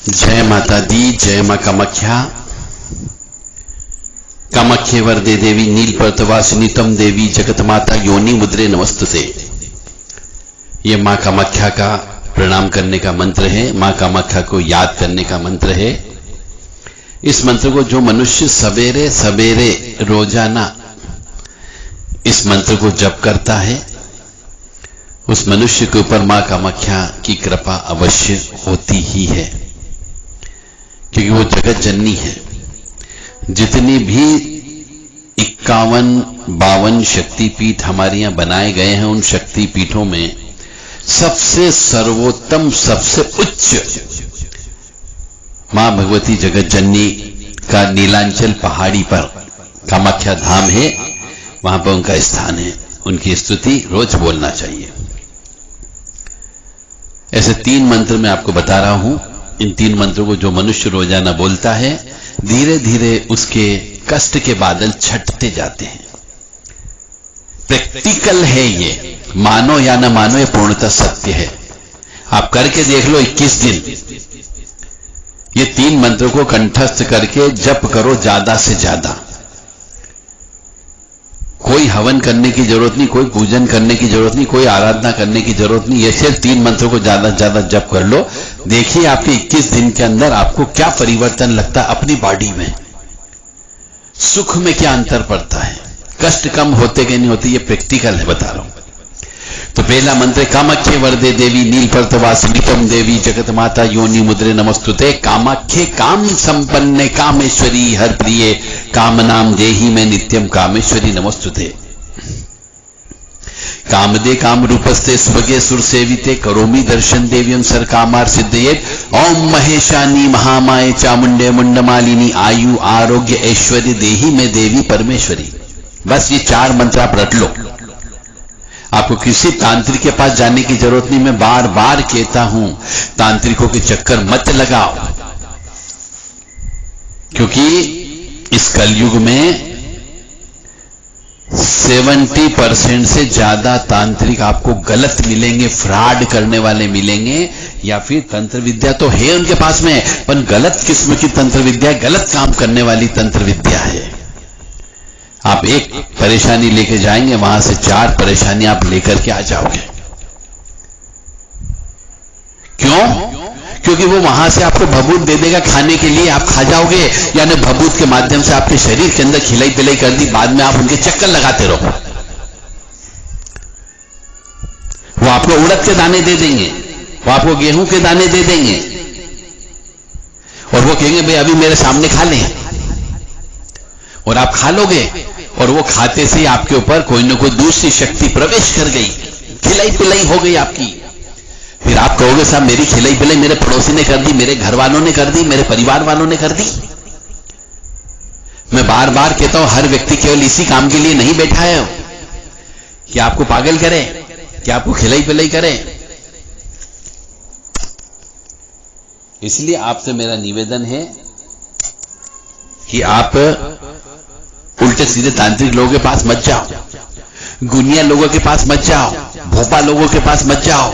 जय माता दी, जय मां कामाख्या। कामाख्ये वरदे देवी नीलपर्तवासिनी तम देवी जगत माता योनि मुद्रे नमस्तुते। ये मां कामाख्या का प्रणाम करने का मंत्र है, मां कामाख्या को याद करने का मंत्र है। इस मंत्र को जो मनुष्य सवेरे सवेरे रोजाना इस मंत्र को जप करता है, उस मनुष्य के ऊपर मां कामाख्या की कृपा अवश्य होती ही है, क्योंकि वो जगत जननी है। जितनी भी 51-52 शक्तिपीठ हमारे यहां बनाए गए हैं, उन शक्तिपीठों में सबसे सर्वोत्तम, सबसे उच्च मां भगवती जगत जननी का नीलांचल पहाड़ी पर कामाख्या धाम है, वहां पर उनका स्थान है। उनकी स्तुति रोज बोलना चाहिए। ऐसे 3 मंत्र मैं आपको बता रहा हूं। इन 3 मंत्रों को जो मनुष्य रोजाना बोलता है, धीरे धीरे उसके कष्ट के बादल छटते जाते हैं। प्रैक्टिकल है ये, मानो या ना मानो, ये पूर्णतः सत्य है। आप करके देख लो 21 दिन ये 3 मंत्रों को कंठस्थ करके जप करो ज्यादा से ज्यादा। कोई हवन करने की जरूरत नहीं, कोई पूजन करने की जरूरत नहीं, कोई आराधना करने की जरूरत नहीं। ये सिर्फ 3 मंत्रों को ज्यादा से ज्यादा जप कर लो। देखिए आपके 21 दिन के अंदर आपको क्या परिवर्तन लगता है अपनी बॉडी में, सुख में क्या अंतर पड़ता है, कष्ट कम होते कि नहीं होते। ये प्रैक्टिकल है, बता रहा हूं। तो पहला मंत्र, कामाख्ये वरदे देवी नीलपर्तवासिनी तम देवी जगत माता योनि मुद्रे नमस्तुते। कामाख्ये काम संपन्ने कामेश्वरी हर प्रिये कामनाम देहि में नित्यम कामेश्वरी नमस्तुते। कामदे काम रूपस्ते स्वगे सुर सेविते करोमि दर्शन देव्यम सर कामार सिद्धये। ओम महेशानी महामाये चामुंडे मुंडमालिनी आयु आरोग्य ऐश्वर्य देहि में देवी परमेश्वरी। बस ये 4 मंत्र आप रट लो। आपको किसी तांत्रिक के पास जाने की जरूरत नहीं। मैं बार बार कहता हूं, तांत्रिकों के चक्कर मत लगाओ, क्योंकि इस कलयुग में 70% से ज्यादा तांत्रिक आपको गलत मिलेंगे, फ्रॉड करने वाले मिलेंगे। या फिर तंत्र विद्या तो है उनके पास में, पर गलत किस्म की तंत्र विद्या, गलत काम करने वाली तंत्र विद्या है। आप एक परेशानी लेके जाएंगे, वहां से 4 परेशानी आप लेकर के आ जाओगे। क्यों? क्योंकि वो वहां से आपको भभूत दे देगा खाने के लिए, आप खा जाओगे, यानी भभूत के माध्यम से आपके शरीर के अंदर खिलाई पिलाई कर दी। बाद में आप उनके चक्कर लगाते रहो। वो आपको उड़द के दाने दे देंगे, वो आपको गेहूं के दाने दे देंगे, और वो कहेंगे भाई अभी मेरे सामने खा लें, और आप खा लोगे। और वो खाते से आपके ऊपर कोई ना कोई दूसरी शक्ति प्रवेश कर गई, खिलाई पिलाई हो गई आपकी। फिर आप कहोगे साहब मेरी खिलाई पिलाई मेरे पड़ोसी ने कर दी, मेरे घर वालों ने कर दी, मेरे परिवार वालों ने कर दी। मैं बार बार कहता हूं, हर व्यक्ति केवल इसी काम के लिए नहीं बैठा है कि आपको पागल करे, कि आपको खिलाई पिलाई करे। इसलिए आपसे मेरा निवेदन है कि आप उल्टे सीधे तांत्रिक लोगों के पास मत जाओ, गुनिया लोगों के पास मत जाओ, भोपा लोगों के पास मत जाओ,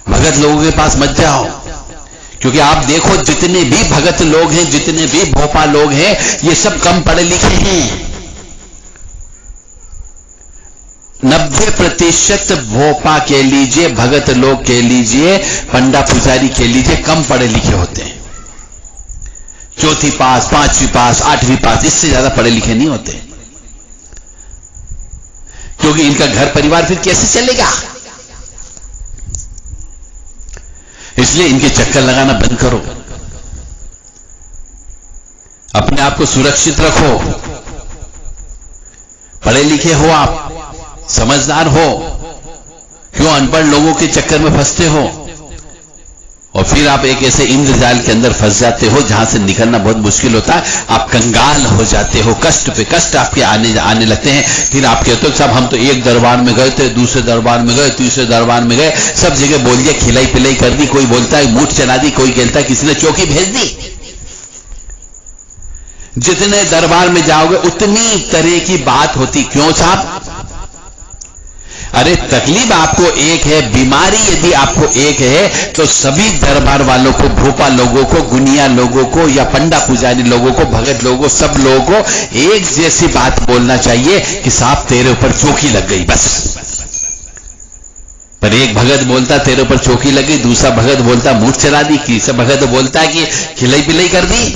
भगत लोगों के पास मत जाओ। क्योंकि आप देखो जितने भी भगत लोग हैं, जितने भी भोपा लोग हैं, ये सब कम पढ़े लिखे हैं। 90% भोपा कह लीजिए, भगत लोग कह लीजिए, पंडा पुजारी कह लीजिए, कम पढ़े लिखे होते हैं। 4वीं पास, 5वीं पास, 8वीं पास, इससे ज्यादा पढ़े लिखे नहीं होते। क्योंकि इनका घर परिवार फिर कैसे चलेगा? इसलिए इनके चक्कर लगाना बंद करो, अपने आप को सुरक्षित रखो। पढ़े लिखे हो आप, समझदार हो, क्यों अनपढ़ लोगों के चक्कर में फंसते हो? और फिर आप एक ऐसे इंद्रजाल के अंदर फंस जाते हो जहां से निकलना बहुत मुश्किल होता है। आप कंगाल हो जाते हो, कष्ट पे कष्ट आपके आने लगते हैं। फिर आप कहते हो साहब हम तो एक दरबार में गए थे, दूसरे दरबार में गए, तीसरे दरबार में गए, सब जगह बोल दिया, खिलाई पिलाई कर दी। कोई बोलता है मूठ चला दी, कोई कहता है किसी ने चौकी भेज दी। जितने दरबार में जाओगे उतनी तरह की बात होती। क्यों साहब? अरे तकलीफ आपको एक है, बीमारी यदि आपको एक है, तो सभी दरबार वालों को, भोपाल लोगों को, गुनिया लोगों को, या पंडा पुजारी लोगों को, भगत लोगों को, सब लोगों को एक जैसी बात बोलना चाहिए कि साहब तेरे ऊपर चौकी लग गई, बस। पर एक भगत बोलता तेरे ऊपर चौकी लग गई, दूसरा भगत बोलता मूठ चला दी, तीसरा भगत बोलता कि खिलाई पिलाई कर दी।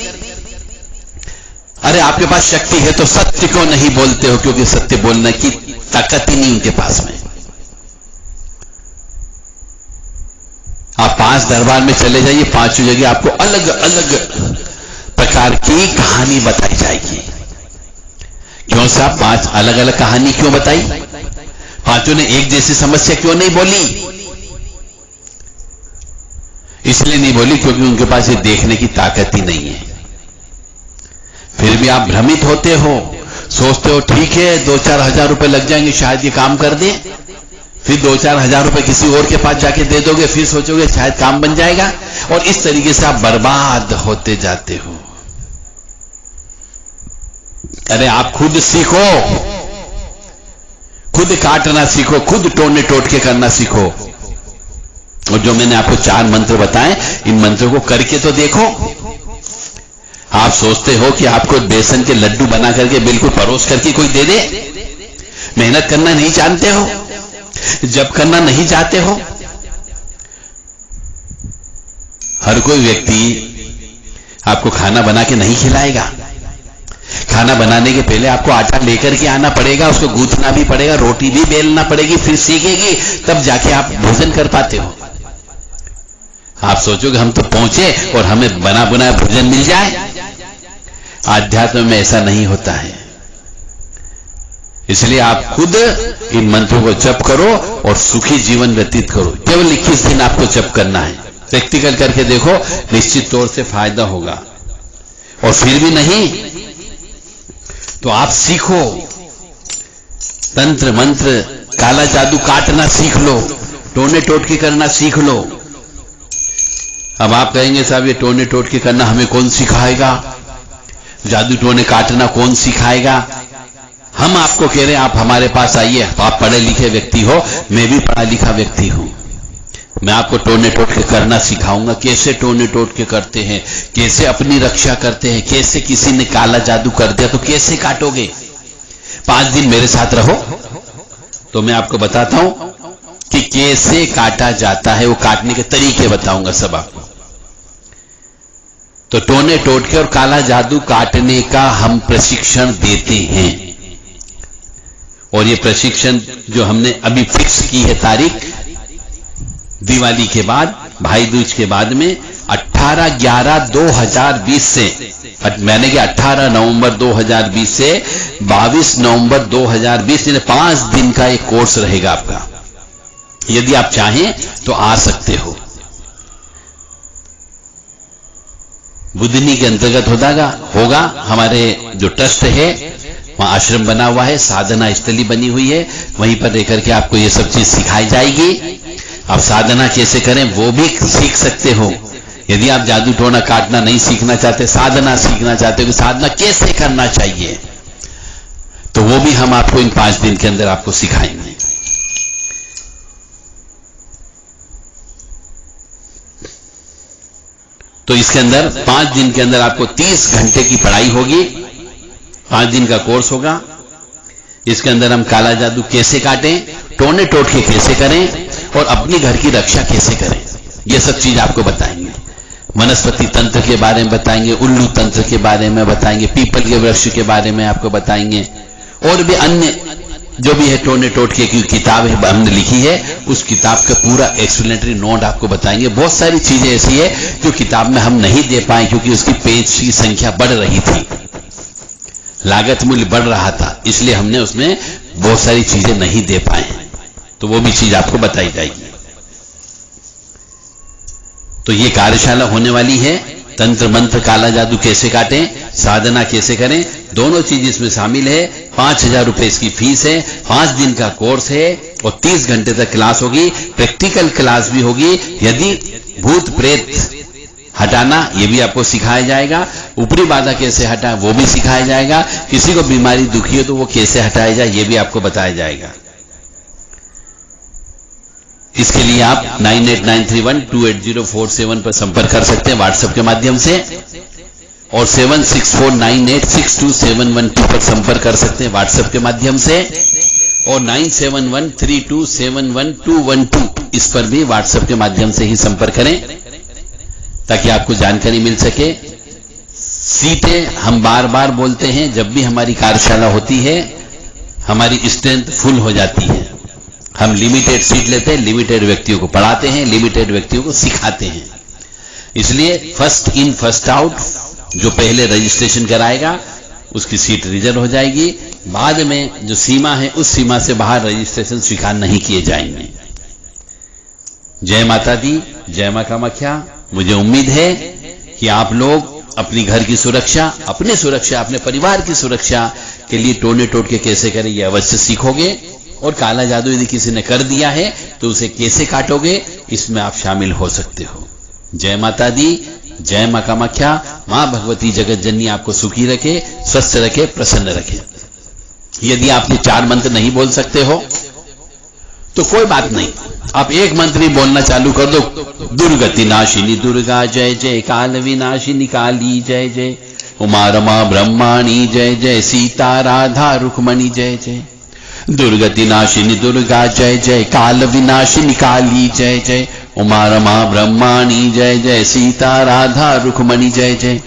अरे आपके पास शक्ति है तो सत्य को नहीं बोलते हो, क्योंकि सत्य बोलने की ताकत ही नहीं उनके पास में। आप 5 दरबार में चले जाइए, 5 जगह आपको अलग अलग प्रकार की कहानी बताई जाएगी। क्यों साहब 5 अलग अलग कहानी क्यों बताई? 5 ने एक जैसी समस्या क्यों नहीं बोली? इसलिए नहीं बोली क्योंकि उनके पास ये देखने की ताकत ही नहीं है। फिर भी आप भ्रमित होते हो, सोचते हो ठीक है 2-4 हजार रुपए लग जाएंगे, शायद ये काम कर दे। फिर 2-4 हजार रुपए किसी और के पास जाके दे दोगे, फिर सोचोगे शायद काम बन जाएगा, और इस तरीके से आप बर्बाद होते जाते हो। अरे आप खुद सीखो, खुद काटना सीखो, खुद टोने टोटके करना सीखो। और जो मैंने आपको 4 मंत्र बताए, इन मंत्रों को करके तो देखो। आप सोचते हो कि आपको बेसन के लड्डू बना करके बिल्कुल परोस करके कोई दे दे? मेहनत करना नहीं जानते हो, जब करना नहीं चाहते हो। हर कोई व्यक्ति आपको खाना बना के नहीं खिलाएगा। खाना बनाने के पहले आपको आटा लेकर के आना पड़ेगा, उसको गूंथना भी पड़ेगा, रोटी भी बेलना पड़ेगी, फिर सीखेगी, तब जाके आप भोजन कर पाते हो। आप सोचोगे हम तो पहुंचे और हमें बना बनाया भोजन मिल जाए। आध्यात्म में ऐसा नहीं होता है। इसलिए आप खुद इन मंत्रों को जप करो और सुखी जीवन व्यतीत करो। केवल 21 दिन आपको जप करना है। प्रैक्टिकल करके देखो, निश्चित तौर से फायदा होगा। और फिर भी नहीं तो आप सीखो, तंत्र मंत्र काला जादू काटना सीख लो, टोने टोटके करना सीख लो। अब आप कहेंगे साहब ये टोने टोटके करना हमें कौन सिखाएगा, जादू टोने काटना कौन सिखाएगा? हम आपको कह रहे हैं आप हमारे पास आइए। आप पढ़े लिखे व्यक्ति हो, मैं भी पढ़ा लिखा व्यक्ति हूं। मैं आपको टोने टोटके करना सिखाऊंगा, कैसे टोने टोटके करते हैं, कैसे अपनी रक्षा करते हैं, कैसे किसी ने काला जादू कर दिया तो कैसे काटोगे। 5 दिन मेरे साथ रहो तो मैं आपको बताता हूं कि कैसे काटा जाता है, वो काटने के तरीके बताऊंगा सब आपको। तो टोने टोटके और काला जादू काटने का हम प्रशिक्षण देते हैं। और ये प्रशिक्षण जो हमने अभी फिक्स की है तारीख, दिवाली के बाद, भाई दूज के बाद में 18/11/2020 से, मैंने कि 18 नवंबर 2020 से 22 नवंबर 2020, यानी 5 दिन का एक कोर्स रहेगा आपका। यदि आप चाहें तो आ सकते हो। बुधनी के अंतर्गत होगा हमारे जो ट्रस्ट है, वहां आश्रम बना हुआ है, साधना स्थली बनी हुई है, वहीं पर रहकर के आपको ये सब चीज सिखाई जाएगी। आप साधना कैसे करें वो भी सीख सकते हो। यदि आप जादू टोना काटना नहीं सीखना चाहते, साधना सीखना चाहते हो कि साधना कैसे करना चाहिए, तो वो भी हम आपको इन 5 दिन के अंदर आपको सिखाएंगे। तो इसके अंदर 5 दिन के अंदर आपको 30 घंटे की पढ़ाई होगी। 5 दिन का कोर्स होगा। इसके अंदर हम काला जादू कैसे काटें, टोने टोटके कैसे करें और अपनी घर की रक्षा कैसे करें, ये सब चीज आपको बताएंगे। वनस्पति तंत्र के बारे में बताएंगे, उल्लू तंत्र के बारे में बताएंगे, पीपल के वृक्ष के बारे में आपको बताएंगे, और भी अन्य जो भी है टोने टोटके की किताब है हमने लिखी है, उस किताब का पूरा एक्सप्लेनेटरी नोट आपको बताएंगे। बहुत सारी चीजें ऐसी है जो किताब में हम नहीं दे पाए क्योंकि उसकी पेज की संख्या बढ़ रही थी, लागत मूल्य बढ़ रहा था, इसलिए हमने उसमें बहुत सारी चीजें नहीं दे पाए। तो वो भी चीज आपको बताई जाएगी। तो ये कार्यशाला होने वाली है। तंत्र मंत्र काला जादू कैसे काटें, साधना कैसे करें, दोनों चीज इसमें शामिल है। 5000 रुपए इसकी फीस है। 5 दिन का कोर्स है और 30 घंटे तक क्लास होगी। प्रैक्टिकल क्लास भी होगी। यदि भूत प्रेत हटाना ये भी आपको सिखाया जाएगा। ऊपरी बाधा कैसे हटाए वो भी सिखाया जाएगा। किसी को बीमारी दुखी हो तो वो कैसे हटाया जाए ये भी आपको बताया जाएगा। इसके लिए आप 9893128047 पर संपर्क कर सकते हैं व्हाट्सएप के माध्यम से, और 7649862712 पर संपर्क कर सकते हैं व्हाट्सएप के माध्यम से, और 9713271212 इस पर भी व्हाट्सएप के माध्यम से ही संपर्क करें ताकि आपको जानकारी मिल सके। सीटें हम बार बार बोलते हैं, जब भी हमारी कार्यशाला होती है हमारी स्ट्रेंथ फुल हो जाती है। हम लिमिटेड सीट लेते हैं, लिमिटेड व्यक्तियों को पढ़ाते हैं, लिमिटेड व्यक्तियों को सिखाते हैं। इसलिए फर्स्ट इन फर्स्ट आउट, जो पहले रजिस्ट्रेशन कराएगा उसकी सीट रिजर्व हो जाएगी। बाद में जो सीमा है उस सीमा से बाहर रजिस्ट्रेशन स्वीकार नहीं किए जाएंगे। जय माता दी, जय मां कामाख्या। मुझे उम्मीद है कि आप लोग अपनी घर की सुरक्षा, अपनी सुरक्षा, अपने परिवार की सुरक्षा के लिए टोने टोटके कैसे करें ये अवश्य सीखोगे, और काला जादू यदि किसी ने कर दिया है तो उसे कैसे काटोगे इसमें आप शामिल हो सकते हो। जय माता दी, जय मां कामाख्या। मां भगवती जगत जननी आपको सुखी रखे, स्वस्थ रखे, प्रसन्न रखे। यदि आप ये 4 मंत्र नहीं बोल सकते हो तो कोई बात नहीं, आप एक मंत्र ही बोलना चालू कर दो। दुर्गति नाशिनी दुर्गा जय जय, काल विनाशिनी काली जय जय, उमा रमा ब्रह्माणी जय जय, सीता राधा रुक्मणी जय जय। दुर्गति नाशिनी दुर्गा जय जय, काल विनाशिनी काली जय जय, उमा रमा ब्रह्माणी जय जय, सीता राधा रुक्मणी जय जय।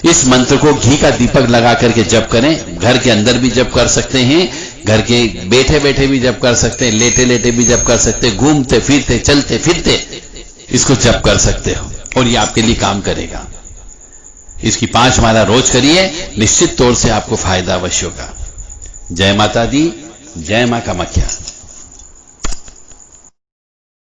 इस मंत्र को घी का दीपक लगा करके जप करें। घर के अंदर भी जप कर सकते हैं, घर के बैठे बैठे भी जप कर सकते हैं, लेटे लेटे भी जप कर सकते हैं, घूमते फिरते चलते फिरते इसको जप कर सकते हो, और ये आपके लिए काम करेगा। इसकी 5 माला रोज करिए, निश्चित तौर से आपको फायदा अवश्य होगा। जय माता दी, जय मां कामाख्या।